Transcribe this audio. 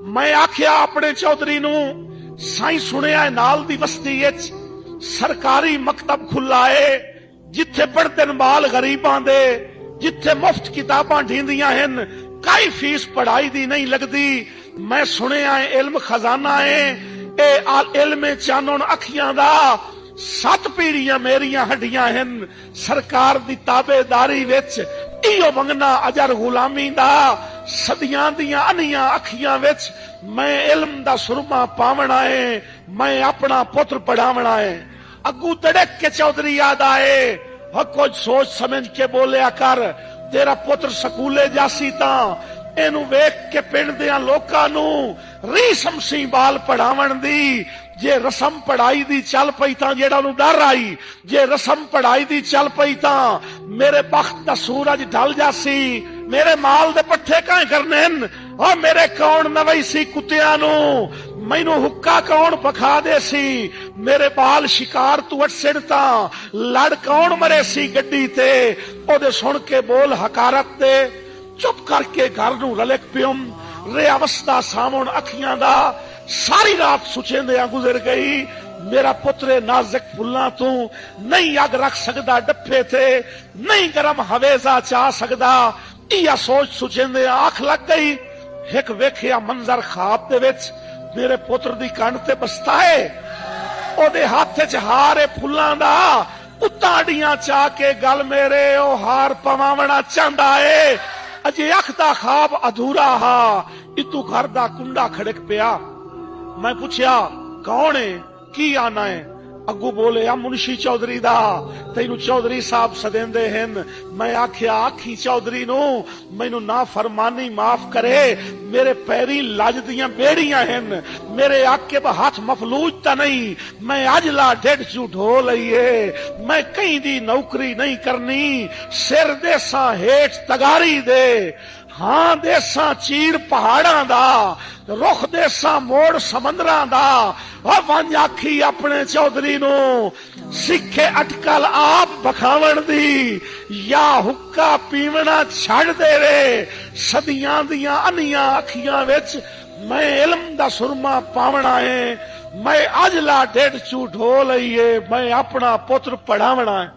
मैं आख्या अपने चौधरी नू साई सुनिया नाल दी बस्ती सरकारी मकतब खुला है जिथे पढ़ते बाल गरीबां दे, जिथे मुफ्त किताबां ढींदियां हन, कई फीस पढ़ाई दी नहीं लगती। मैं सुनिया इल्म खजाना है, ए इल्मे चानन अखियां दा 7 पीढ़ियां मेरियां हड्डियां हन। सरकार दी ताबेदारी विच इहो मंगना अजर गुलामी दा, सदियां दियां अनियां अखियां विच मैं इल्म दा सुरमा पावना है, मैं अपना पुत्र पढ़ावना है। अगू तड़क के चौधरी याद आए, कुछ सोच समझ के बोलिया कर, तेरा पुत्र स्कूले जासी तां एनू वेख के पिंड दियां लोकां नू री समसी बाल पढ़ावन दी। जे रसम पढ़ाई दी चल पई तां जेड़ा नू डर आई, जे रसम पढ़ाई दी चल पई तां मेरे बख्त दा सूरज ढल जासी। मेरे माल दे पट्ठे काहे करने और मेरे कौन नवई सी कुत्तियां नू, मैनू हुक्का कौन पखा दे सी। मेरे बाल शिकार तू अट सिड़ता, लड़ कौन मरे सी गड्डी ते। ओदे सुन के बोल हकारत दे, चुप करके घर नू रलक पियम। रे अवस्था सामण अखियां दा, सारी रात सुचेंदियां गुजर गई। मेरा पुत्र नाजुक फुल्लां तू नहीं अग रख सकदा डफे थे, नहीं गरम हवेजा चा सकदा। इह सोच सुचेंदियां आंख लग गई। एक वेखिया मंजर खाब दे विच मेरे पुत्र दी कंड ते बसता है, ओदे हाथ च हार है फुल्लां दा। उताड़ियां चा के गल मेरे ओ हार पवावना चाहता है। अजे अख दा खाब अधूरा हा, इतू घर दा कुंडा खड़क पिया। मैं पूछया कौन है, की आना है? अगू बोले आ मुंशी चौधरी दा, तेनू चौधरी साहब सदेंदे हन। मैं आख्या आखी चौधरी नू मैनू ना फरमानी माफ करे, मेरे पैरी लज दियां बेड़ियां हन, मेरे आके हाथ मफलूज ता नहीं। मैं अजला ढिड चू ढो लईए, मैं कहीं दी नौकरी नहीं करनी। सिर देसा हेठ तगारी दे, हां देसा चीर पहाड़ां दा, रुख देसा मोड़ समंदरां दा। और वंज आखी अपने चौधरी नू सिखे अटकल आप बखावन दी, या हुक्का पीवना छड़ देवे। सदियां दियां अनियां अखियां विच मैं इल्म दा सुरमा पावना है, मैं अजला ढिड चू ढो लईए, मैं अपना पुत्र पढ़ावना है।